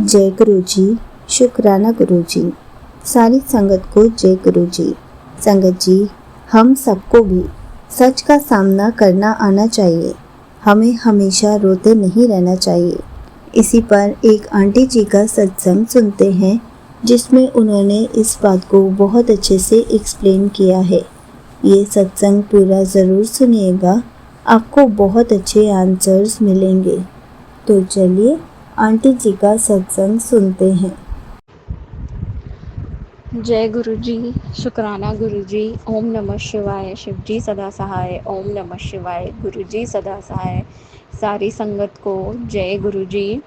जय गुरु जी। शुक्राना गुरु जी। सारी संगत को जय गुरु जी। संगत जी, हम सबको भी सच का सामना करना आना चाहिए। हमें हमेशा रोते नहीं रहना चाहिए। इसी पर एक आंटी जी का सत्संग सुनते हैं, जिसमें उन्होंने इस बात को बहुत अच्छे से एक्सप्लेन किया है। ये सत्संग पूरा ज़रूर सुनिएगा, आपको बहुत अच्छे आंसर्स मिलेंगे। तो चलिए आंटी जी का सत्संग सुनते हैं। जय गुरु जी। शुक्राना गुरु जी। ओम नमः शिवाय। शिव जी सदा सहाय। ओम नमः शिवाय। गुरु जी सदा सहाय। सारी संगत को जय गुरु जी।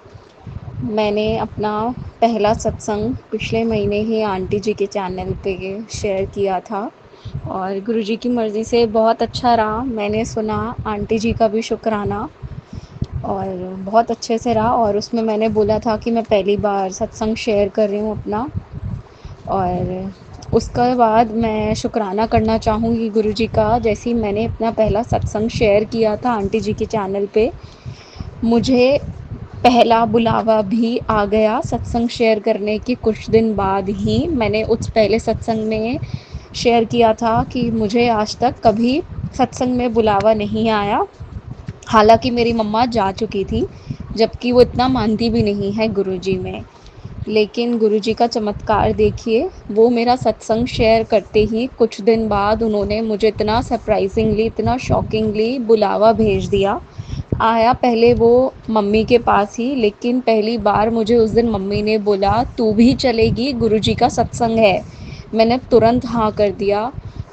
मैंने अपना पहला सत्संग पिछले महीने ही आंटी जी के चैनल पे शेयर किया था और गुरु जी की मर्ज़ी से बहुत अच्छा रहा। मैंने सुना, आंटी जी का भी शुक्राना, और बहुत अच्छे से रहा। और उसमें मैंने बोला था कि मैं पहली बार सत्संग शेयर कर रही हूँ अपना, और उसके बाद मैं शुक्राना करना चाहूँगी गुरु जी का। जैसे ही मैंने अपना पहला सत्संग शेयर किया था आंटी जी के चैनल पे, मुझे पहला बुलावा भी आ गया। सत्संग शेयर करने के कुछ दिन बाद ही मैंने उस पहले सत्संग में शेयर किया था कि मुझे आज तक कभी सत्संग में बुलावा नहीं आया। हालांकि मेरी मम्मा जा चुकी थी, जबकि वो इतना मानती भी नहीं है गुरु जी में। लेकिन गुरुजी का चमत्कार देखिए, वो मेरा सत्संग शेयर करते ही कुछ दिन बाद उन्होंने मुझे इतना सरप्राइजिंगली, इतना शॉकिंगली बुलावा भेज दिया। आया पहले वो मम्मी के पास ही, लेकिन पहली बार मुझे उस दिन मम्मी ने बोला, तू भी चलेगी, गुरुजी का सत्संग है। मैंने तुरंत हाँ कर दिया।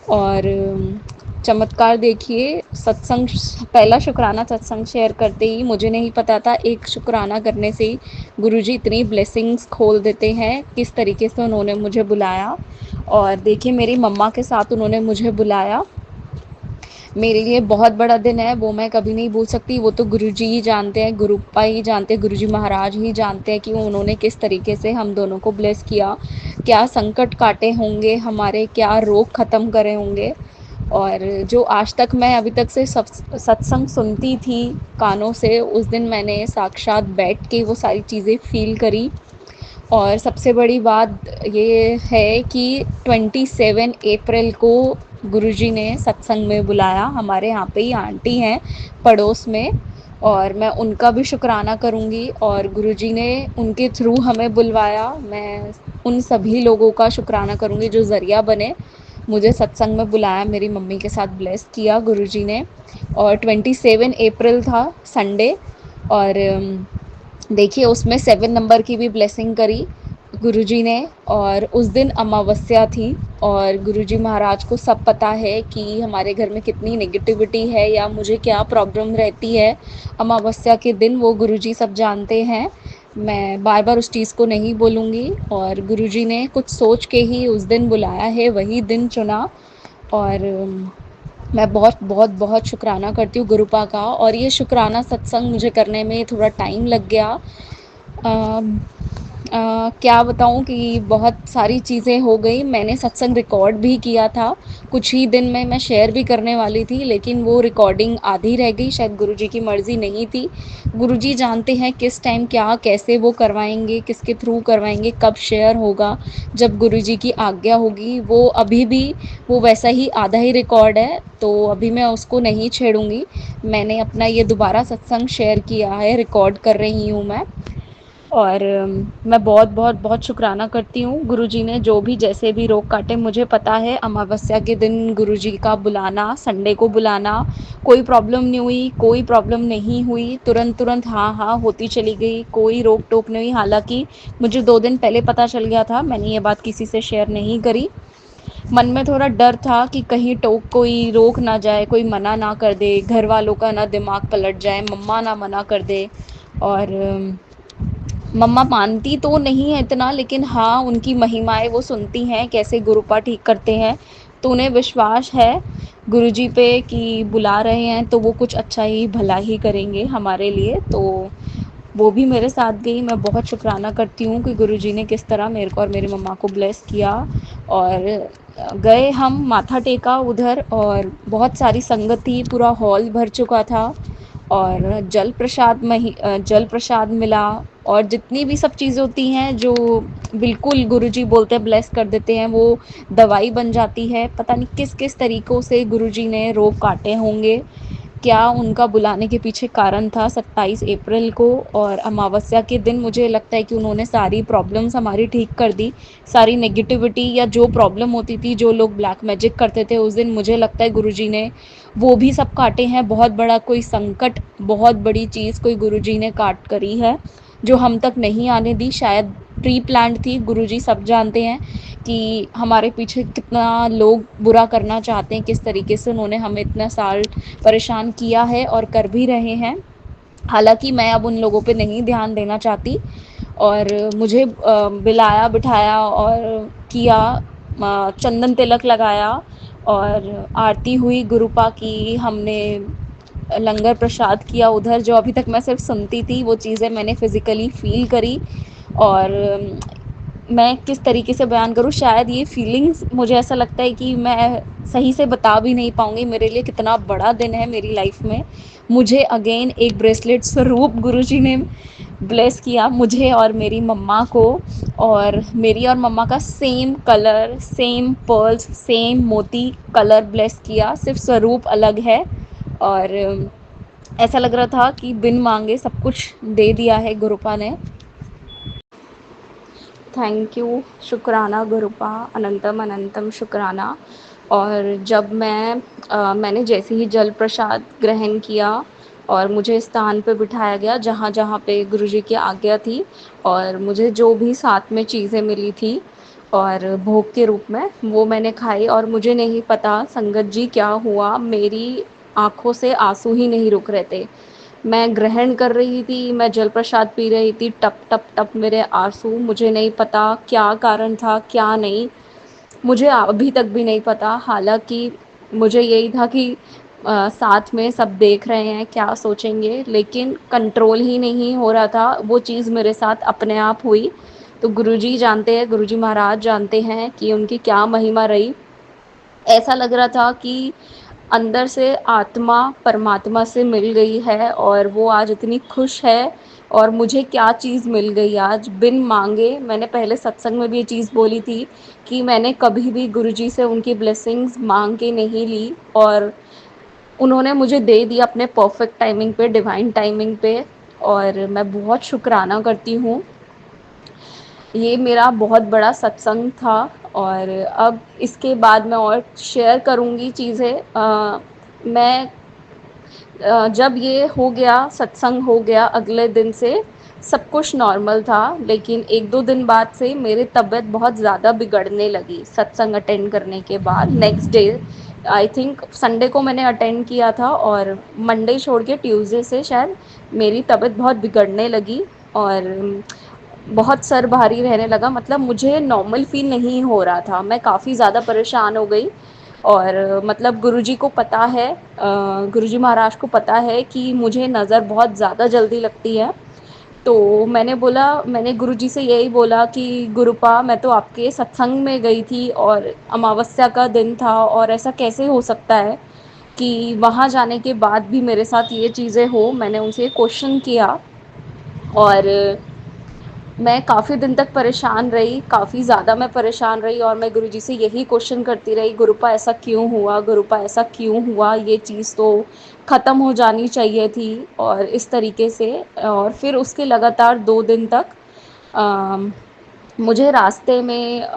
और चमत्कार देखिए, सत्संग, पहला शुक्राना सत्संग शेयर करते ही मुझे नहीं पता था एक शुक्राना करने से ही गुरुजी इतनी ब्लेसिंग्स खोल देते हैं। किस तरीके से उन्होंने मुझे बुलाया, और देखिए मेरी मम्मा के साथ उन्होंने मुझे बुलाया। मेरे लिए बहुत बड़ा दिन है, वो मैं कभी नहीं भूल सकती। वो तो गुरुजी ही जानते हैं, गुरुपा ही जानते हैं, गुरुजी महाराज ही जानते हैं कि उन्होंने किस तरीके से हम दोनों को ब्लेस किया, क्या संकट काटे होंगे हमारे, क्या रोग ख़त्म करे होंगे। और जो आज तक मैं अभी तक से सत्संग सुनती थी कानों से, उस दिन मैंने साक्षात बैठ के वो सारी चीज़ें फ़ील करी। और सबसे बड़ी बात ये है कि 27 अप्रैल को गुरुजी ने सत्संग में बुलाया। हमारे यहाँ पे ही आंटी हैं पड़ोस में, और मैं उनका भी शुक्राना करूँगी। और गुरुजी ने उनके थ्रू हमें बुलवाया। मैं उन सभी लोगों का शुक्राना करूँगी जो ज़रिया बने, मुझे सत्संग में बुलाया, मेरी मम्मी के साथ ब्लेस किया गुरुजी ने। और 27 अप्रैल था, संडे। और देखिए उसमें 7 नंबर की भी ब्लेसिंग करी गुरुजी ने। और उस दिन अमावस्या थी, और गुरुजी महाराज को सब पता है कि हमारे घर में कितनी नेगेटिविटी है या मुझे क्या प्रॉब्लम रहती है अमावस्या के दिन, वो गुरुजी सब जानते हैं। मैं बार बार उस चीज़ को नहीं बोलूँगी। और गुरुजी ने कुछ सोच के ही उस दिन बुलाया है, वही दिन चुना। और मैं बहुत बहुत बहुत शुक्राना करती हूँ गुरुपा का। और ये शुक्राना सत्संग मुझे करने में थोड़ा टाइम लग गया। क्या बताऊँ कि बहुत सारी चीज़ें हो गई। मैंने सत्संग रिकॉर्ड भी किया था, कुछ ही दिन में मैं शेयर भी करने वाली थी, लेकिन वो रिकॉर्डिंग आधी रह गई। शायद गुरुजी की मर्ज़ी नहीं थी। गुरुजी जानते हैं किस टाइम क्या कैसे वो करवाएंगे, किसके थ्रू करवाएंगे, कब शेयर होगा, जब गुरुजी की आज्ञा होगी। वो अभी भी वो वैसा ही आधा ही रिकॉर्ड है, तो अभी मैं उसको नहीं छेड़ूंगी। मैंने अपना ये दोबारा सत्संग शेयर किया है, रिकॉर्ड कर रही हूँ मैं। और मैं बहुत बहुत बहुत शुक्राना करती हूँ गुरुजी ने जो भी जैसे भी रोक काटे। मुझे पता है अमावस्या के दिन गुरुजी का बुलाना, संडे को बुलाना, कोई प्रॉब्लम नहीं हुई, कोई प्रॉब्लम नहीं हुई, तुरंत तुरंत हाँ हाँ होती चली गई, कोई रोक टोक नहीं हुई। हालांकि मुझे 2 दिन पहले पता चल गया था, मैंने ये बात किसी से शेयर नहीं करी। मन में थोड़ा डर था कि कहीं कोई रोक ना जाए, कोई मना ना कर दे, घर वालों का ना दिमाग पलट जाए, मम्मा ना मना कर दे। और मम्मा मानती तो नहीं है इतना, लेकिन हाँ उनकी महिमाएं वो सुनती हैं, कैसे गुरुपा ठीक करते हैं, तो उन्हें विश्वास है गुरुजी पे कि बुला रहे हैं तो वो कुछ अच्छा ही भला ही करेंगे हमारे लिए। तो वो भी मेरे साथ गई। मैं बहुत शुक्राना करती हूँ कि गुरुजी ने किस तरह मेरे को और मेरी मम्मा को ब्लेस किया। और गए हम, माथा टेका उधर, और बहुत सारी संगत थी, पूरा हॉल भर चुका था। और जल प्रसाद मिला, और जितनी भी सब चीज़ें होती हैं जो बिल्कुल गुरुजी बोलते हैं ब्लेस कर देते हैं, वो दवाई बन जाती है। पता नहीं किस किस तरीक़ों से गुरुजी ने रोग काटे होंगे, क्या उनका बुलाने के पीछे कारण था 27 अप्रैल को, और अमावस्या के दिन मुझे लगता है कि उन्होंने सारी प्रॉब्लम्स हमारी ठीक कर दी। सारी नेगेटिविटी या जो प्रॉब्लम होती थी, जो लोग ब्लैक मैजिक करते थे उस दिन, मुझे लगता है गुरुजी ने वो भी सब काटे हैं। बहुत बड़ा कोई संकट, बहुत बड़ी चीज़ कोई गुरुजी ने काट करी है, जो हम तक नहीं आने दी। शायद प्री प्लान्ड थी, गुरुजी सब जानते हैं कि हमारे पीछे कितना लोग बुरा करना चाहते हैं, किस तरीके से उन्होंने हमें इतना साल परेशान किया है और कर भी रहे हैं। हालाँकि मैं अब उन लोगों पे नहीं ध्यान देना चाहती, और मुझे बिलाया बिठाया और किया, चंदन तिलक लगाया और आरती हुई गुरुपा की, हमने लंगर प्रसाद किया उधर। जो अभी तक मैं सिर्फ सुनती थी, वो चीज़ें मैंने फ़िज़िकली फ़ील करी। और मैं किस तरीके से बयान करूँ, शायद ये फीलिंग्स मुझे ऐसा लगता है कि मैं सही से बता भी नहीं पाऊँगी, मेरे लिए कितना बड़ा दिन है मेरी लाइफ में। मुझे अगेन एक ब्रेसलेट स्वरूप गुरुजी ने ब्लेस किया, मुझे और मेरी मम्मा को, और मेरी और मम्मा का same colour, same pearls, same मोती कलर ब्लेस किया, सिर्फ स्वरूप अलग है। और ऐसा लग रहा था कि बिन मांगे सब कुछ दे दिया है गुरुपा ने। थैंक यू, शुक्राना गुरुपा, अनंतम अनंतम शुक्राना। और जब मैंने जैसे ही जल प्रसाद ग्रहण किया और मुझे स्थान पे बिठाया गया जहाँ जहाँ पे गुरुजी की आज्ञा थी, और मुझे जो भी साथ में चीज़ें मिली थी और भोग के रूप में, वो मैंने खाई। और मुझे नहीं पता संगत जी क्या हुआ, मेरी आँखों से आंसू ही नहीं रुक रहे थे। मैं ग्रहण कर रही थी, मैं जल प्रसाद पी रही थी, टप टप टप मेरे आंसू। मुझे नहीं पता क्या कारण था, क्या नहीं, मुझे अभी तक भी नहीं पता। हालांकि मुझे यही था कि साथ में सब देख रहे हैं, क्या सोचेंगे, लेकिन कंट्रोल ही नहीं हो रहा था। वो चीज़ मेरे साथ अपने आप हुई। तो गुरुजी जानते हैं, गुरुजी महाराज जानते हैं कि उनकी क्या महिमा रही। ऐसा लग रहा था कि अंदर से आत्मा परमात्मा से मिल गई है, और वो आज इतनी खुश है। और मुझे क्या चीज़ मिल गई आज बिन मांगे। मैंने पहले सत्संग में भी ये चीज़ बोली थी कि मैंने कभी भी गुरुजी से उनकी ब्लेसिंग्स मांग के नहीं ली, और उन्होंने मुझे दे दिया अपने परफेक्ट टाइमिंग पे, डिवाइन टाइमिंग पे। और मैं बहुत शुक्राना करती हूँ। ये मेरा बहुत बड़ा सत्संग था, और अब इसके बाद मैं और शेयर करूँगी चीज़ें। मैं जब ये हो गया, सत्संग हो गया, अगले दिन से सब कुछ नॉर्मल था, लेकिन 1-2 दिन बाद से मेरी तबीयत बहुत ज़्यादा बिगड़ने लगी सत्संग अटेंड करने के बाद। Next day, I think Sunday को मैंने अटेंड किया था, और मंडे छोड़ के ट्यूसडे से शायद मेरी तबीयत बहुत बिगड़ने लगी, और बहुत सर भारी रहने लगा। मतलब मुझे नॉर्मल फ़ील नहीं हो रहा था, मैं काफ़ी ज़्यादा परेशान हो गई। और मतलब गुरुजी को पता है, गुरुजी महाराज को पता है कि मुझे नज़र बहुत ज़्यादा जल्दी लगती है। तो मैंने गुरुजी से यही बोला कि गुरुपा, मैं तो आपके सत्संग में गई थी और अमावस्या का दिन था, और ऐसा कैसे हो सकता है कि वहाँ जाने के बाद भी मेरे साथ ये चीज़ें हो। मैंने उनसे क्वेश्चन किया, और मैं काफ़ी दिन तक परेशान रही, काफ़ी ज़्यादा मैं परेशान रही, और मैं गुरुजी से यही क्वेश्चन करती रही, गुरुपा ऐसा क्यों हुआ, गुरुपा ऐसा क्यों हुआ, ये चीज़ तो ख़त्म हो जानी चाहिए थी, और इस तरीके से। और फिर उसके लगातार 2 दिन तक अम, मुझे रास्ते में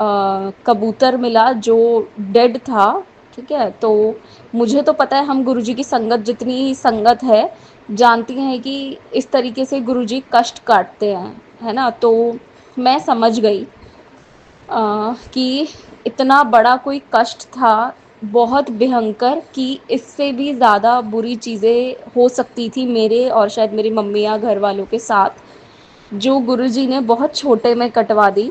कबूतर मिला जो डेड था, ठीक है। तो मुझे तो पता है, हम गुरुजी की संगत, जितनी संगत है, जानती हैं कि इस तरीके से गुरुजी कष्ट काटते हैं, है ना। तो मैं समझ गई कि इतना बड़ा कोई कष्ट था, बहुत भयंकर, कि इससे भी ज़्यादा बुरी चीज़ें हो सकती थी मेरे और शायद मेरी मम्मी या घर वालों के साथ, जो गुरुजी ने बहुत छोटे में कटवा दी।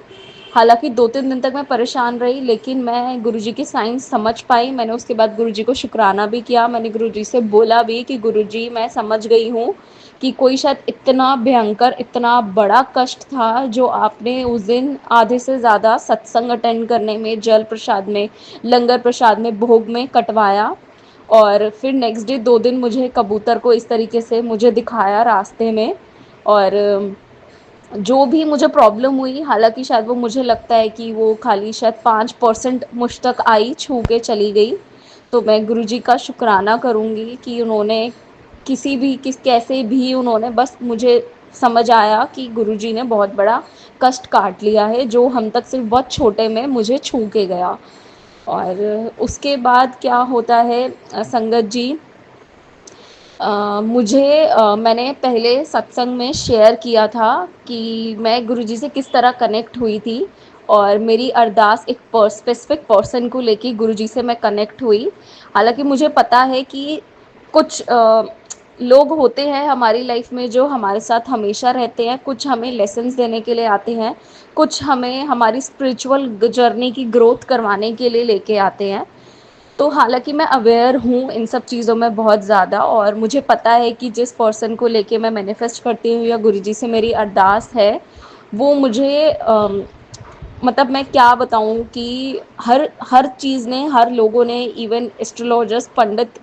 हालाँकि 2-3 दिन तक मैं परेशान रही, लेकिन मैं गुरुजी की साइंस समझ पाई। मैंने उसके बाद गुरुजी को शुक्राना भी किया। मैंने गुरुजी से बोला भी कि गुरुजी, मैं समझ गई हूँ कि कोई शायद इतना भयंकर, इतना बड़ा कष्ट था जो आपने उस दिन आधे से ज़्यादा सत्संग अटेंड करने में, जल प्रसाद में, लंगर प्रसाद में, भोग में कटवाया। और फिर नेक्स्ट डे 2 दिन मुझे कबूतर को इस तरीके से मुझे दिखाया रास्ते में। और जो भी मुझे प्रॉब्लम हुई, हालाँकि शायद वो, मुझे लगता है कि वो खाली शायद 5% मुझ तक आई, छू के चली गई। तो मैं गुरुजी का शुक्राना करूँगी कि उन्होंने किसी भी कैसे भी उन्होंने बस मुझे समझ आया कि गुरुजी ने बहुत बड़ा कष्ट काट लिया है, जो हम तक सिर्फ़ बहुत छोटे में मुझे छू के गया। और उसके बाद क्या होता है संगत जी, मैंने पहले सत्संग में शेयर किया था कि मैं गुरुजी से किस तरह कनेक्ट हुई थी, और मेरी अरदास एक स्पेसिफिक पर्सन को लेके गुरुजी से मैं कनेक्ट हुई। हालांकि मुझे पता है कि कुछ लोग होते हैं हमारी लाइफ में जो हमारे साथ हमेशा रहते हैं, कुछ हमें लेसन्स देने के लिए आते हैं, कुछ हमें हमारी स्पिरिचुअल जर्नी की ग्रोथ करवाने के लिए लेके आते हैं। तो हालाँकि मैं अवेयर हूँ इन सब चीज़ों में बहुत ज़्यादा, और मुझे पता है कि जिस पर्सन को लेके मैं मैनिफेस्ट करती हूँ या गुरुजी से मेरी अरदास है, वो मुझे मतलब मैं क्या बताऊँ कि हर हर चीज़ ने, हर लोगों ने, इवन एस्ट्रोलॉजर्स, पंडित,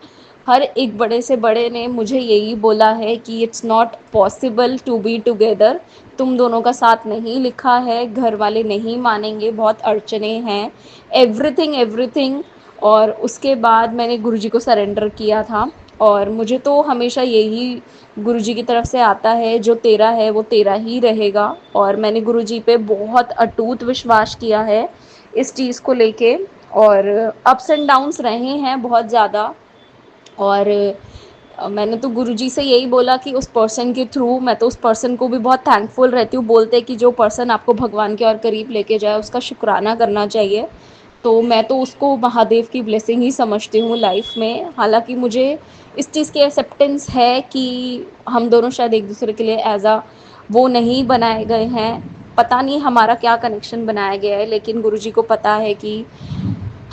हर एक बड़े से बड़े ने मुझे यही बोला है कि it's not possible to be together. तुम दोनों का साथ नहीं लिखा है, घर वाले नहीं मानेंगे, बहुत अड़चने हैं, एवरीथिंग एवरीथिंग। और उसके बाद मैंने गुरुजी को सरेंडर किया था, और मुझे तो हमेशा यही गुरुजी की तरफ से आता है, जो तेरा है वो तेरा ही रहेगा। और मैंने गुरुजी पे बहुत अटूट विश्वास किया है इस चीज़ को लेके। और अप्स एंड डाउन्स रहे हैं बहुत ज़्यादा। और मैंने तो गुरुजी से यही बोला कि उस पर्सन के थ्रू, मैं तो उस पर्सन को भी बहुत थैंकफुल रहती हूँ। बोलते हैं कि जो पर्सन आपको भगवान के और करीब लेके जाए उसका शुक्राना करना चाहिए। तो मैं तो उसको महादेव की ब्लेसिंग ही समझती हूँ लाइफ में। हालांकि मुझे इस चीज़ की एक्सेप्टेंस है कि हम दोनों शायद एक दूसरे के लिए एज आ वो नहीं बनाए गए हैं। पता नहीं हमारा क्या कनेक्शन बनाया गया है, लेकिन गुरुजी को पता है कि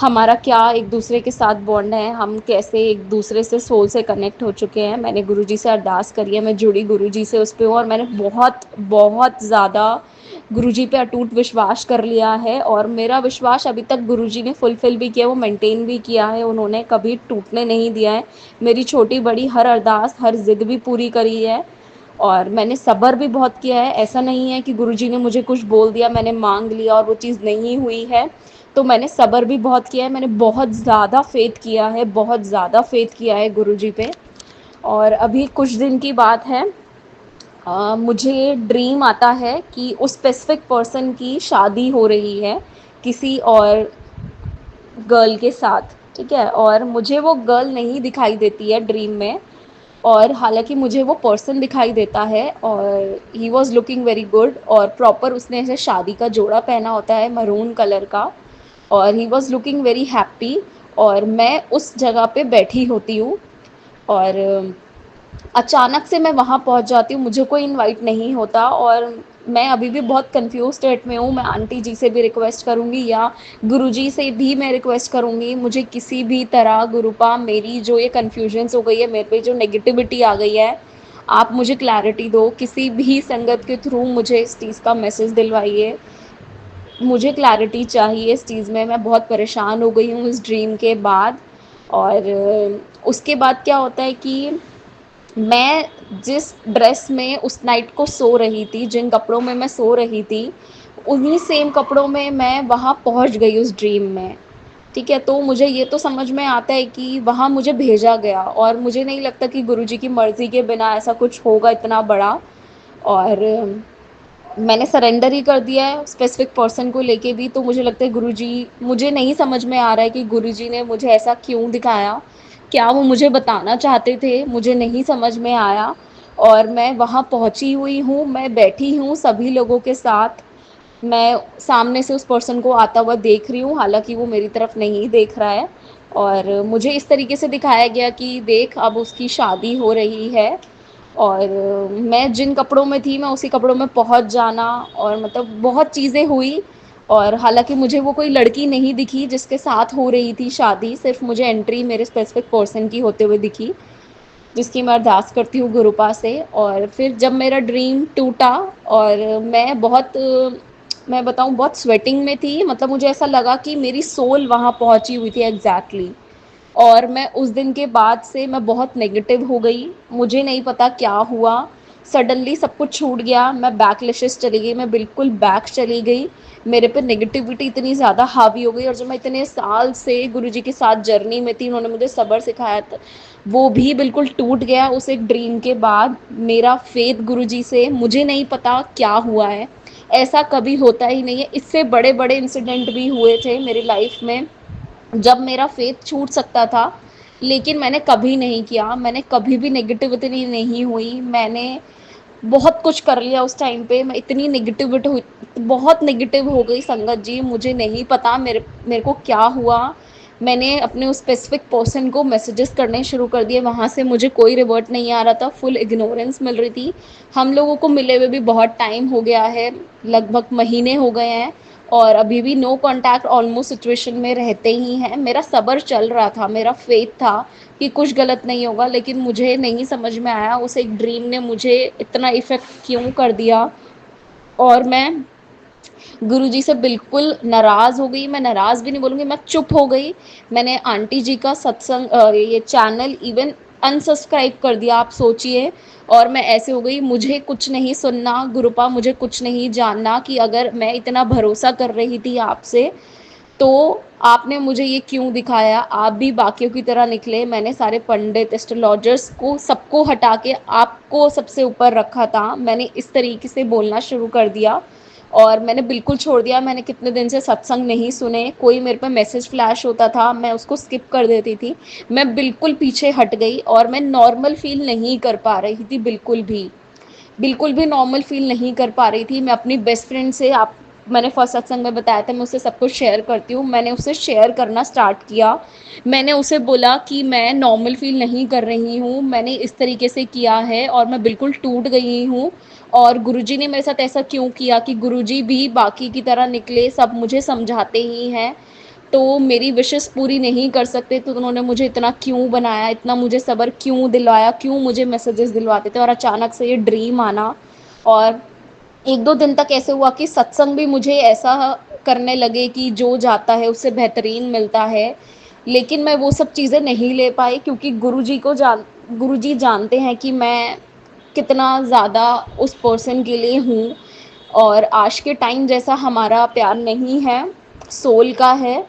हमारा क्या एक दूसरे के साथ बॉन्ड है, हम कैसे एक दूसरे से सोल से कनेक्ट हो चुके हैं। मैंने गुरुजी से अरदास करी है, मैं जुड़ी गुरुजी से उस पे हूँ, और मैंने बहुत बहुत ज़्यादा गुरुजी पे अटूट विश्वास कर लिया है। और मेरा विश्वास अभी तक गुरुजी ने फुलफ़िल भी किया, वो मेंटेन भी किया है, उन्होंने कभी टूटने नहीं दिया है। मेरी छोटी बड़ी हर अरदास, हर ज़िद भी पूरी करी है। और मैंने सब्र भी बहुत किया है। ऐसा नहीं है कि गुरुजी ने मुझे कुछ बोल दिया, मैंने मांग लिया और वो चीज़ नहीं हुई है। तो मैंने सब्र भी बहुत किया है, मैंने बहुत ज़्यादा फ़ेथ किया है, बहुत ज़्यादा फ़ेथ किया है गुरुजी पे। और अभी कुछ दिन की बात है, मुझे ड्रीम आता है कि उस स्पेसिफिक पर्सन की शादी हो रही है किसी और गर्ल के साथ, ठीक है। और मुझे वो गर्ल नहीं दिखाई देती है ड्रीम में, और हालांकि मुझे वो पर्सन दिखाई देता है, और he was looking very good, और प्रॉपर उसने ऐसे शादी का जोड़ा पहना होता है मरून कलर का, और he was looking very happy. और मैं उस जगह पे बैठी होती हूँ, और अचानक से मैं वहाँ पहुँच जाती हूँ, मुझे कोई इनवाइट नहीं होता, और मैं अभी भी बहुत कंफ्यूज स्टेट में हूँ। मैं आंटी जी से भी रिक्वेस्ट करूँगी या गुरुजी से भी मैं रिक्वेस्ट करूँगी, मुझे किसी भी तरह गुरुपा, मेरी जो ये कन्फ्यूजन्स हो गई है, मेरे पे जो नेगेटिविटी आ गई है, आप मुझे क्लैरिटी दो, किसी भी संगत के थ्रू मुझे इस चीज़ का मैसेज दिलवाइए। मुझे क्लैरिटी चाहिए इस चीज़ में, मैं बहुत परेशान हो गई हूँ इस ड्रीम के बाद। और उसके बाद क्या होता है कि मैं जिस ड्रेस में उस नाइट को सो रही थी, जिन कपड़ों में मैं सो रही थी, उन्हीं सेम कपड़ों में मैं वहाँ पहुँच गई उस ड्रीम में, ठीक है। तो मुझे ये तो समझ में आता है कि वहाँ मुझे भेजा गया, और मुझे नहीं लगता कि गुरुजी की मर्ज़ी के बिना ऐसा कुछ होगा इतना बड़ा। और मैंने सरेंडर ही कर दिया है स्पेसिफिक पर्सन को लेके भी। तो मुझे लगता है गुरुजी, मुझे नहीं समझ में आ रहा है कि गुरुजी ने मुझे ऐसा क्यों दिखाया, क्या वो मुझे बताना चाहते थे, मुझे नहीं समझ में आया। और मैं वहाँ पहुँची हुई हूँ, मैं बैठी हूँ सभी लोगों के साथ, मैं सामने से उस पर्सन को आता हुआ देख रही हूँ, हालांकि वो मेरी तरफ नहीं देख रहा है। और मुझे इस तरीके से दिखाया गया कि देख, अब उसकी शादी हो रही है, और मैं जिन कपड़ों में थी मैं उसी कपड़ों में पहुंच जाना, और मतलब बहुत चीज़ें हुई। और हालांकि मुझे वो कोई लड़की नहीं दिखी जिसके साथ हो रही थी शादी, सिर्फ मुझे एंट्री मेरे स्पेसिफिक पर्सन की होते हुए दिखी, जिसकी मैं अरदास करती हूँ गुरुपा से। और फिर जब मेरा ड्रीम टूटा, और मैं बहुत, मैं बताऊँ, बहुत स्वेटिंग में थी, मतलब मुझे ऐसा लगा कि मेरी सोल वहाँ पहुँची हुई थी एग्जैक्टली। और मैं उस दिन के बाद से मैं बहुत नेगेटिव हो गई, मुझे नहीं पता क्या हुआ। सडनली सब कुछ छूट गया, मैं बैकलैशेस चली गई, मैं बिल्कुल बैक चली गई, मेरे पे नेगेटिविटी इतनी ज़्यादा हावी हो गई। और जो मैं इतने साल से गुरुजी के साथ जर्नी में थी, उन्होंने मुझे सब्र सिखाया था, वो भी बिल्कुल टूट गया उस एक ड्रीम के बाद। मेरा फेथ गुरुजी से, मुझे नहीं पता क्या हुआ है, ऐसा कभी होता ही नहीं है। इससे बड़े बड़े इंसिडेंट भी हुए थे मेरी लाइफ में जब मेरा फेथ छूट सकता था, लेकिन मैंने कभी नहीं किया, मैंने कभी भी नेगेटिविटी नहीं हुई। मैंने बहुत कुछ कर लिया उस टाइम पे, मैं इतनी नेगेटिविटी हुई, बहुत नेगेटिव हो गई संगत जी, मुझे नहीं पता मेरे मेरे को क्या हुआ। मैंने अपने उस स्पेसिफिक पर्सन को मैसेजेस करने शुरू कर दिए, वहाँ से मुझे कोई रिवर्ट नहीं आ रहा था, फुल इग्नोरेंस मिल रही थी। हम लोगों को मिले हुए भी बहुत टाइम हो गया है, लगभग महीने हो गए हैं, और अभी भी नो कांटेक्ट ऑलमोस्ट सिचुएशन में रहते ही हैं। मेरा सब्र चल रहा था, मेरा फेथ था कि कुछ गलत नहीं होगा, लेकिन मुझे नहीं समझ में आया उस एक ड्रीम ने मुझे इतना इफ़ेक्ट क्यों कर दिया। और मैं गुरुजी से बिल्कुल नाराज़ हो गई, मैं नाराज़ भी नहीं बोलूँगी, मैं चुप हो गई। मैंने आंटी जी का सत्संग ये चैनल इवन अनसब्सक्राइब कर दिया, आप सोचिए। और मैं ऐसे हो गई, मुझे कुछ नहीं सुनना गुरुपा, मुझे कुछ नहीं जानना, कि अगर मैं इतना भरोसा कर रही थी आपसे, तो आपने मुझे ये क्यों दिखाया। आप भी बाकियों की तरह निकले, मैंने सारे पंडित एस्ट्रोलॉजर्स को सबको हटा के आपको सबसे ऊपर रखा था। मैंने इस तरीके से बोलना शुरू कर दिया और मैंने बिल्कुल छोड़ दिया। मैंने कितने दिन से सत्संग नहीं सुने, कोई मेरे पे मैसेज फ्लैश होता था, मैं उसको स्किप कर देती थी। मैं बिल्कुल पीछे हट गई और मैं नॉर्मल फील नहीं कर पा रही थी, बिल्कुल भी नॉर्मल फील नहीं कर पा रही थी। मैं अपनी बेस्ट फ्रेंड से, आप मैंने फर्स्ट सत्संग में बताया था, मैं उससे सब कुछ शेयर करती हूँ, मैंने उससे शेयर करना स्टार्ट किया। मैंने उसे बोला कि मैं नॉर्मल फील नहीं कर रही हूँ, मैंने इस तरीके से किया है और मैं बिल्कुल टूट गई हूँ। और गुरुजी ने मेरे साथ ऐसा क्यों किया, कि गुरुजी भी बाकी की तरह निकले, सब मुझे समझाते ही हैं, तो मेरी विशेस पूरी नहीं कर सकते, तो उन्होंने मुझे इतना क्यों बनाया, इतना मुझे सब्र क्यों दिलवाया, क्यों मुझे मैसेजेस दिलवाते थे। और अचानक से ये ड्रीम आना, और एक दो दिन तक ऐसे हुआ कि सत्संग भी मुझे ऐसा करने लगे कि जो जाता है उससे बेहतरीन मिलता है। लेकिन मैं वो सब चीज़ें नहीं ले पाई, क्योंकि गुरुजी जानते हैं कि मैं कितना ज़्यादा उस पर्सन के लिए हूँ। और आज के टाइम जैसा हमारा प्यार नहीं है, सोल का है।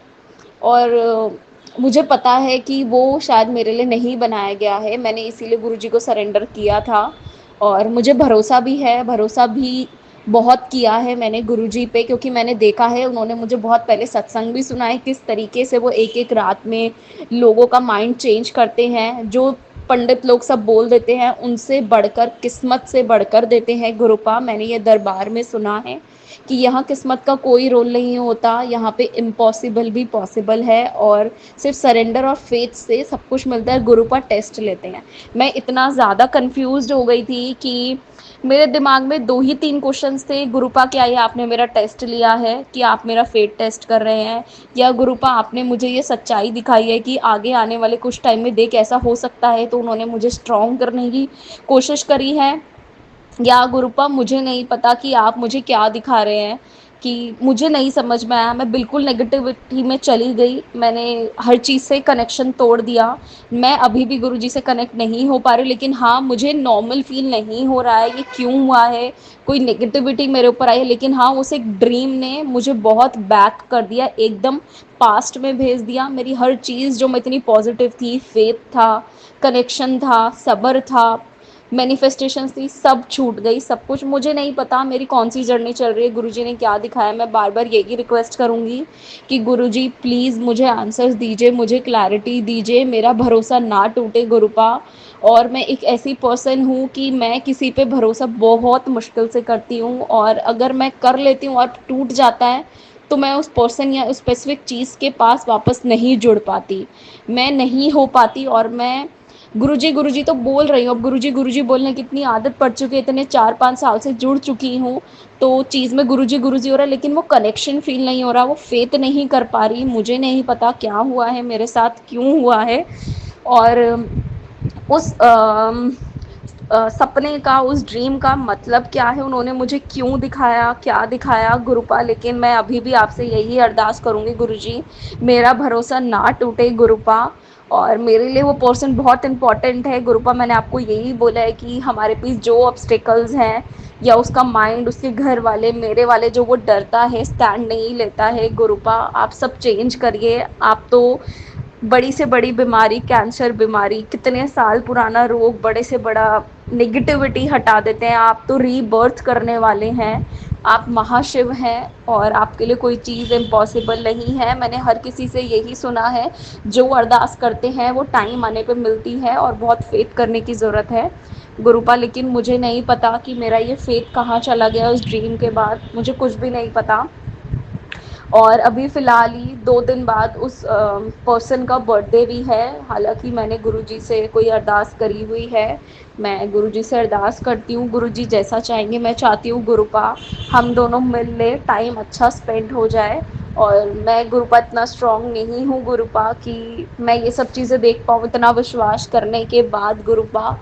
और मुझे पता है कि वो शायद मेरे लिए नहीं बनाया गया है, मैंने इसीलिए गुरुजी को सरेंडर किया था। और मुझे भरोसा भी है, भरोसा भी बहुत किया है मैंने गुरुजी पे, क्योंकि मैंने देखा है, उन्होंने मुझे बहुत पहले सत्संग भी सुना है, किस तरीके से वो एक एक रात में लोगों का माइंड चेंज करते हैं। जो पंडित लोग सब बोल देते हैं, उनसे बढ़कर, किस्मत से बढ़कर देते हैं गुरुपा। मैंने ये दरबार में सुना है कि यहाँ किस्मत का कोई रोल नहीं होता, यहाँ पे इम्पॉसिबल भी पॉसिबल है, और सिर्फ सरेंडर और फेथ से सब कुछ मिलता है। गुरुपा टेस्ट लेते हैं। मैं इतना ज़्यादा कंफ्यूज्ड हो गई थी कि मेरे दिमाग में दो ही तीन क्वेश्चंस थे, गुरुपा क्या ये आपने मेरा टेस्ट लिया है, कि आप मेरा फेथ टेस्ट कर रहे हैं, या गुरुपा आपने मुझे ये सच्चाई दिखाई है कि आगे आने वाले कुछ टाइम में देख ऐसा हो सकता है, तो उन्होंने मुझे स्ट्रॉन्ग करने की कोशिश करी है। या गुरुपा मुझे नहीं पता कि आप मुझे क्या दिखा रहे हैं, कि मुझे नहीं समझ में आया। मैं बिल्कुल नेगेटिविटी में चली गई, मैंने हर चीज़ से कनेक्शन तोड़ दिया। मैं अभी भी गुरुजी से कनेक्ट नहीं हो पा रही, लेकिन हाँ, मुझे नॉर्मल फील नहीं हो रहा है, ये क्यों हुआ है, कोई नेगेटिविटी मेरे ऊपर आई है। लेकिन हाँ, उस एक ड्रीम ने मुझे बहुत बैक कर दिया, एकदम पास्ट में भेज दिया। मेरी हर चीज़ जो मैं इतनी पॉजिटिव थी, फेथ था, कनेक्शन था, सब्र था, मैनिफेस्टेशंस थी, सब छूट गई, सब कुछ। मुझे नहीं पता मेरी कौन सी जर्नी चल रही है, गुरुजी ने क्या दिखाया। मैं बार बार यही रिक्वेस्ट करूँगी कि गुरुजी प्लीज़ मुझे आंसर्स दीजिए, मुझे क्लैरिटी दीजिए, मेरा भरोसा ना टूटे गुरुपा। और मैं एक ऐसी पर्सन हूँ कि मैं किसी पे भरोसा बहुत मुश्किल से करती हूँ, और अगर मैं कर लेती हूँ और टूट जाता है, तो मैं उस पर्सन या उस स्पेसिफिक चीज़ के पास वापस नहीं जुड़ पाती, मैं नहीं हो पाती। और मैं गुरुजी गुरुजी तो बोल रही हूँ, अब गुरुजी गुरुजी बोलने की इतनी आदत पड़ चुकी है, इतने 4-5 साल से जुड़ चुकी हूँ, तो चीज़ में गुरुजी गुरुजी हो रहा है, लेकिन वो कनेक्शन फील नहीं हो रहा, वो फेथ नहीं कर पा रही। मुझे नहीं पता क्या हुआ है मेरे साथ, क्यों हुआ है। और उस सपने का, उस ड्रीम का मतलब क्या है, उन्होंने मुझे क्यों दिखाया, क्या दिखाया गुरुपा। लेकिन मैं अभी भी आपसे यही अरदास करूँगी, गुरुजी मेरा भरोसा ना टूटे गुरुपा। और मेरे लिए वो पर्सन बहुत इम्पॉर्टेंट है। गुरुपा मैंने आपको यही बोला है कि हमारे बीच जो ऑब्स्टिकल्स हैं या उसका माइंड, उसके घर वाले, मेरे वाले, जो वो डरता है, स्टैंड नहीं लेता है, गुरुपा आप सब चेंज करिए। आप तो बड़ी से बड़ी बीमारी, कैंसर बीमारी, कितने साल पुराना रोग, बड़े से बड़ा नेगेटिविटी हटा देते हैं। आप तो रीबर्थ करने वाले हैं, आप महाशिव हैं और आपके लिए कोई चीज़ इम्पॉसिबल नहीं है। मैंने हर किसी से यही सुना है, जो अरदास करते हैं वो टाइम आने पे मिलती है और बहुत फेथ करने की ज़रूरत है गुरुपा। लेकिन मुझे नहीं पता कि मेरा ये फेथ कहाँ चला गया उस ड्रीम के बाद, मुझे कुछ भी नहीं पता। और अभी फ़िलहाल ही 2 दिन बाद उस पर्सन का बर्थडे भी है। हालाँकि मैंने गुरुजी से कोई अरदास करी हुई है, मैं गुरुजी से अरदास करती हूँ, गुरुजी जैसा चाहेंगे। मैं चाहती हूँ गुरुपा हम दोनों मिल लें, टाइम अच्छा स्पेंड हो जाए। और मैं गुरुपा इतना स्ट्रॉन्ग नहीं हूँ गुरुपा कि मैं ये सब चीज़ें देख पाऊँ, इतना विश्वास करने के बाद गुरुपा।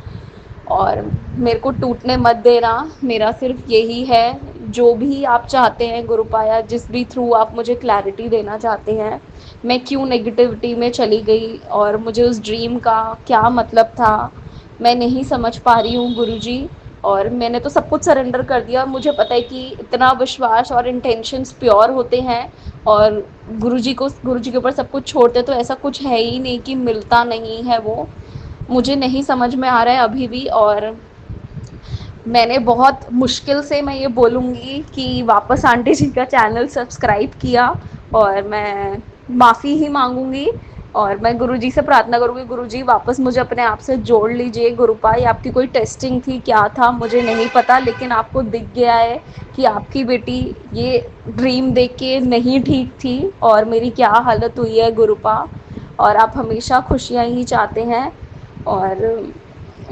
और मेरे को टूटने मत देना, मेरा सिर्फ यही है। जो भी आप चाहते हैं गुरुपाया, जिस भी थ्रू आप मुझे क्लैरिटी देना चाहते हैं, मैं क्यों नेगेटिविटी में चली गई और मुझे उस ड्रीम का क्या मतलब था, मैं नहीं समझ पा रही हूँ गुरुजी। और मैंने तो सब कुछ सरेंडर कर दिया। मुझे पता है कि इतना विश्वास और इंटेंशंस प्योर होते हैं और गुरुजी के ऊपर सब कुछ छोड़ते, तो ऐसा कुछ है ही नहीं कि मिलता नहीं है वो। मुझे नहीं समझ में आ रहा है अभी भी। और मैंने बहुत मुश्किल से, मैं ये बोलूँगी कि वापस आंटी जी का चैनल सब्सक्राइब किया। और मैं माफ़ी ही मांगूंगी और मैं गुरुजी से प्रार्थना करूँगी, गुरुजी वापस मुझे अपने आप से जोड़ लीजिए। गुरुपा ये आपकी कोई टेस्टिंग थी, क्या था मुझे नहीं पता, लेकिन आपको दिख गया है कि आपकी बेटी ये ड्रीम देख के नहीं ठीक थी और मेरी क्या हालत हुई है गुरुपा। और आप हमेशा खुशियाँ ही चाहते हैं। और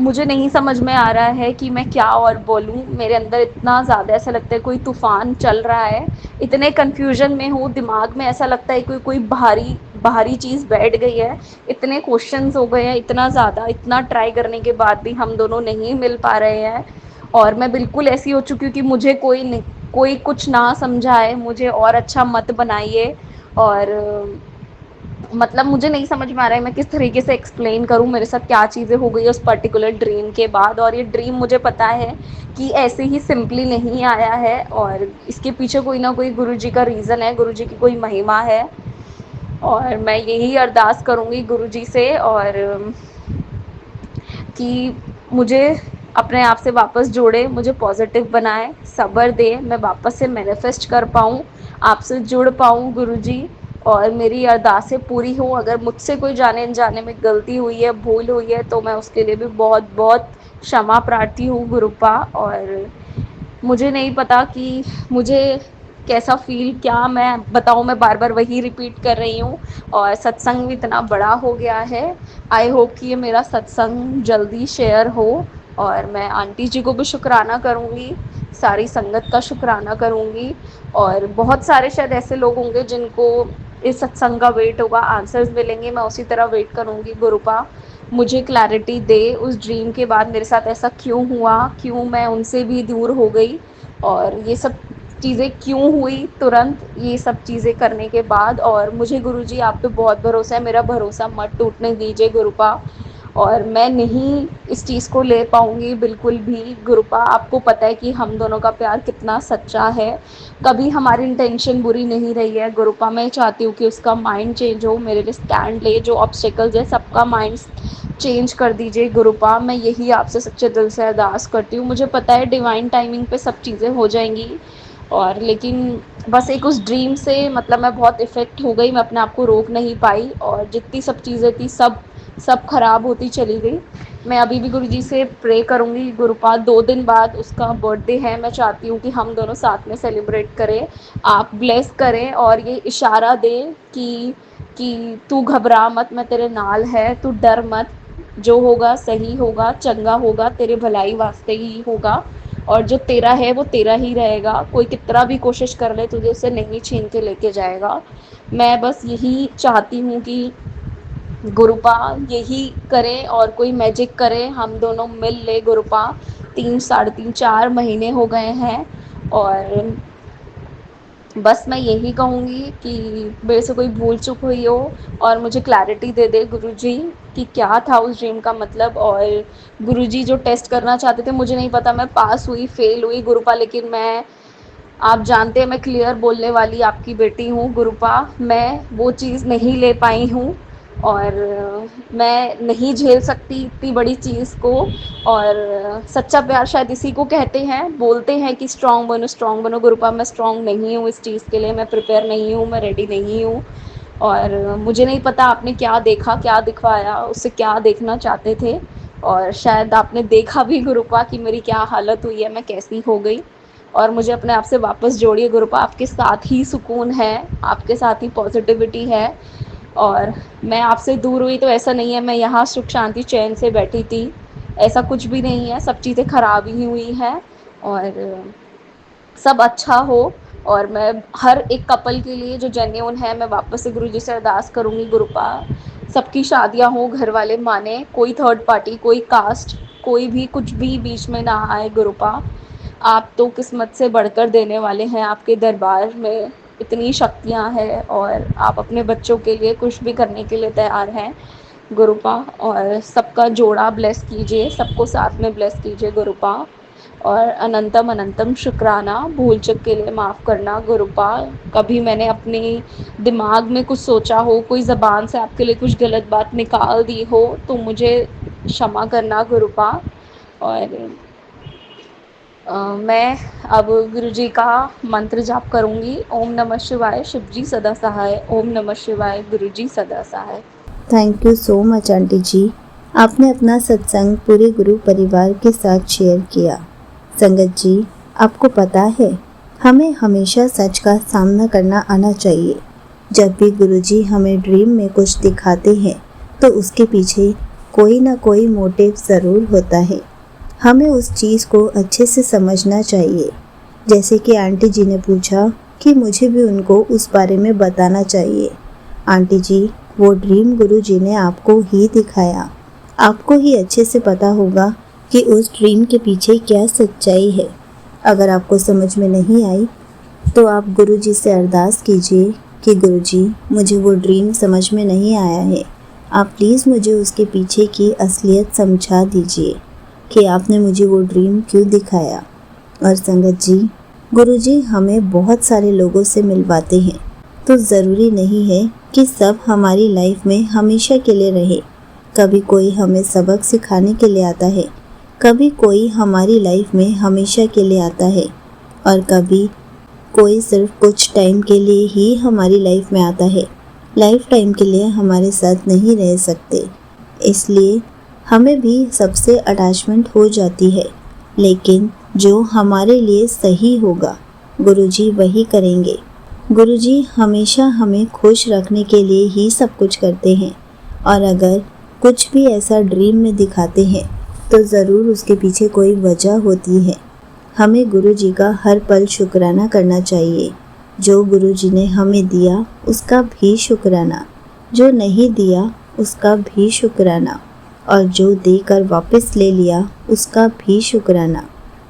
मुझे नहीं समझ में आ रहा है कि मैं क्या और बोलूँ। मेरे अंदर इतना ज़्यादा ऐसा लगता है कोई तूफ़ान चल रहा है, इतने कन्फ्यूजन में हूँ, दिमाग में ऐसा लगता है कोई कोई भारी भारी चीज़ बैठ गई है। इतने क्वेश्चंस हो गए हैं, इतना ज़्यादा, इतना ट्राई करने के बाद भी हम दोनों नहीं मिल पा रहे हैं। और मैं बिल्कुल ऐसी हो चुकी हूँ कि मुझे कोई कुछ ना समझाए, मुझे और अच्छा मत बनाइए। और मतलब मुझे नहीं समझ में आ रहा है मैं किस तरीके से एक्सप्लेन करूँ मेरे साथ क्या चीज़ें हो गई उस पर्टिकुलर ड्रीम के बाद। और ये ड्रीम मुझे पता है कि ऐसे ही सिंपली नहीं आया है और इसके पीछे कोई ना कोई गुरुजी का रीज़न है, गुरुजी की कोई महिमा है। और मैं यही अरदास करूँगी गुरुजी से और कि मुझे अपने आप से वापस जोड़े, मुझे पॉजिटिव बनाए, सब्र दे, मैं वापस से मैनिफेस्ट कर पाऊँ, आपसे जुड़ पाऊँ गुरुजी। और मेरी अरदासें पूरी हों। अगर मुझसे कोई जाने अनजाने में गलती हुई है, भूल हुई है, तो मैं उसके लिए भी बहुत बहुत क्षमा प्रार्थी हूँ गुरुपा। और मुझे नहीं पता कि मुझे कैसा फ़ील, क्या मैं बताऊँ, मैं बार-बार वही रिपीट कर रही हूँ। और सत्संग भी इतना बड़ा हो गया है। आई होप कि ये मेरा सत्संग जल्दी शेयर हो। और मैं आंटी जी को भी शुक्राना करूँगी, सारी संगत का शुक्राना करूँगी। और बहुत सारे शायद ऐसे लोग होंगे जिनको इस सत्संग का वेट होगा, आंसर्स मिलेंगे, मैं उसी तरह वेट करूँगी गुरुपा। मुझे क्लैरिटी दे उस ड्रीम के बाद मेरे साथ ऐसा क्यों हुआ, क्यों मैं उनसे भी दूर हो गई और ये सब चीज़ें क्यों हुई तुरंत, ये सब चीज़ें करने के बाद। और मुझे गुरुजी आप पे बहुत भरोसा है, मेरा भरोसा मत टूटने दीजिए गुरुपा। और मैं नहीं इस चीज़ को ले पाऊँगी बिल्कुल भी गुरुपा। आपको पता है कि हम दोनों का प्यार कितना सच्चा है, कभी हमारी इंटेंशन बुरी नहीं रही है गुरुपा। मैं चाहती हूँ कि उसका माइंड चेंज हो, मेरे लिए स्टैंड ले, जो ऑब्स्टिकल्स है सबका माइंड चेंज कर दीजिए गुरुपा। मैं यही आपसे सच्चे दिल से अरदास करती हूँ। मुझे पता है डिवाइन टाइमिंग पे सब चीज़ें हो जाएंगी। और लेकिन बस एक उस ड्रीम से मतलब मैं बहुत इफ़ेक्ट हो गई, मैं अपने आप को रोक नहीं पाई और जितनी सब चीज़ें थी सब खराब होती चली गई। मैं अभी भी गुरुजी से प्रे करूँगी गुरुपा। 2 दिन बाद उसका बर्थडे है, मैं चाहती हूँ कि हम दोनों साथ में सेलिब्रेट करें, आप ब्लेस करें और ये इशारा दें कि तू घबरा मत, मैं तेरे नाल है, तू डर मत, जो होगा सही होगा, चंगा होगा, तेरे भलाई वास्ते ही होगा। और जो तेरा है वो तेरा ही रहेगा, कोई कितना भी कोशिश कर ले तुझे उसे नहीं छीन के लेके जाएगा। मैं बस यही चाहती हूँ कि गुरुपा यही करें और कोई मैजिक करें, हम दोनों मिल ले गुरुपा। 3 साढ़े 3 4 महीने हो गए हैं और बस मैं यही कहूँगी कि मेरे से कोई भूल चूक हुई हो और मुझे क्लैरिटी दे दे गुरुजी कि क्या था उस ड्रीम का मतलब। और गुरुजी जो टेस्ट करना चाहते थे, मुझे नहीं पता मैं पास हुई फेल हुई गुरुपा, लेकिन मैं, आप जानते हैं मैं क्लियर बोलने वाली आपकी बेटी हूँ गुरुपा, मैं वो चीज़ नहीं ले पाई हूँ और मैं नहीं झेल सकती इतनी बड़ी चीज़ को। और सच्चा प्यार शायद इसी को कहते हैं, बोलते हैं कि स्ट्रांग बनो गुरुपा, मैं स्ट्रांग नहीं हूँ इस चीज़ के लिए, मैं प्रिपेयर नहीं हूँ, मैं रेडी नहीं हूँ। और मुझे नहीं पता आपने क्या देखा, क्या दिखवाया, उससे क्या देखना चाहते थे, और शायद आपने देखा भी गुरुपा कि मेरी क्या हालत हुई है, मैं कैसी हो गई। और मुझे अपने आप से वापस जोड़िए गुरुपा, आपके साथ ही सुकून है, आपके साथ ही पॉजिटिविटी है। और मैं आपसे दूर हुई तो ऐसा नहीं है मैं यहाँ सुख शांति चैन से बैठी थी, ऐसा कुछ भी नहीं है, सब चीज़ें खराब ही हुई हैं और सब अच्छा हो। और मैं हर एक कपल के लिए जो जेन्युइन है, मैं वापस से गुरुजी से अरदास करूँगी गुरुपा, सबकी शादियाँ हों, घर वाले माने, कोई थर्ड पार्टी, कोई कास्ट, कोई भी कुछ भी बीच में ना आए गुरुपा। आप तो किस्मत से बढ़कर देने वाले हैं, आपके दरबार में इतनी शक्तियाँ हैं और आप अपने बच्चों के लिए कुछ भी करने के लिए तैयार हैं गुरुपा। और सबका जोड़ा ब्लेस कीजिए, सबको साथ में ब्लेस कीजिए गुरुपा। और अनंतम अनंतम शुक्राना, भूल चूक के लिए माफ़ करना गुरुपा। कभी मैंने अपनी दिमाग में कुछ सोचा हो, कोई ज़बान से आपके लिए कुछ गलत बात निकाल दी हो, तो मुझे क्षमा करना गुरुपा। और मैं अब गुरुजी का मंत्र जाप करूँगी। ओम नमः शिवाय, शिवजी सदा सहाय। ओम नमः शिवाय, गुरुजी सदा सहाय। Thank you so much aunty ji, आपने अपना सत्संग पूरे गुरु परिवार के साथ शेयर किया। संगत जी, आपको पता है, हमें हमेशा सच का सामना करना आना चाहिए। जब भी गुरुजी हमें ड्रीम में कुछ दिखाते हैं तो उसके पीछे कोई ना कोई मोटिव ज़रूर होता है। हमें उस चीज़ को अच्छे से समझना चाहिए। जैसे कि आंटी जी ने पूछा कि मुझे भी उनको उस बारे में बताना चाहिए। आंटी जी, वो ड्रीम गुरुजी ने आपको ही दिखाया। आपको ही अच्छे से पता होगा कि उस ड्रीम के पीछे क्या सच्चाई है। अगर आपको समझ में नहीं आई तो आप गुरुजी से अरदास कीजिए कि गुरुजी, मुझे वो ड्रीम समझ में नहीं आया है, आप प्लीज़ मुझे उसके पीछे की असलियत समझा दीजिए कि आपने मुझे वो ड्रीम क्यों दिखाया। और संगत जी, गुरुजी हमें बहुत सारे लोगों से मिलवाते हैं, तो ज़रूरी नहीं है कि सब हमारी लाइफ में हमेशा के लिए रहे। कभी कोई हमें सबक सिखाने के लिए आता है, कभी कोई हमारी लाइफ में हमेशा के लिए आता है, और कभी कोई सिर्फ कुछ टाइम के लिए ही हमारी लाइफ में आता है, लाइफ टाइम के लिए हमारे साथ नहीं रह सकते। इसलिए हमें भी सबसे अटैचमेंट हो जाती है, लेकिन जो हमारे लिए सही होगा गुरुजी वही करेंगे। गुरुजी हमेशा हमें खुश रखने के लिए ही सब कुछ करते हैं, और अगर कुछ भी ऐसा ड्रीम में दिखाते हैं तो ज़रूर उसके पीछे कोई वजह होती है। हमें गुरुजी का हर पल शुक्राना करना चाहिए। जो गुरुजी ने हमें दिया उसका भी शुक्राना, जो नहीं दिया उसका भी शुक्राना, और जो देकर वापस ले लिया उसका भी शुक्राना।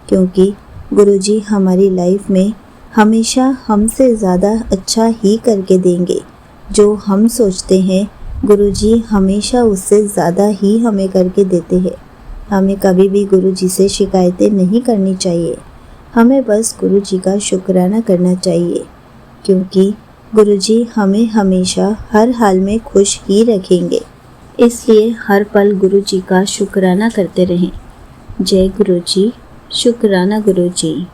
क्योंकि गुरुजी हमारी लाइफ में हमेशा हमसे ज़्यादा अच्छा ही करके देंगे। जो हम सोचते हैं गुरुजी हमेशा उससे ज़्यादा ही हमें करके देते हैं। हमें कभी भी गुरुजी से शिकायतें नहीं करनी चाहिए, हमें बस गुरुजी का शुक्राना करना चाहिए, क्योंकि गुरुजी हमें हमेशा हर हाल में खुश ही रखेंगे। इसलिए हर पल गुरुजी का शुक्राना करते रहें। जय गुरुजी, शुक्राना गुरुजी।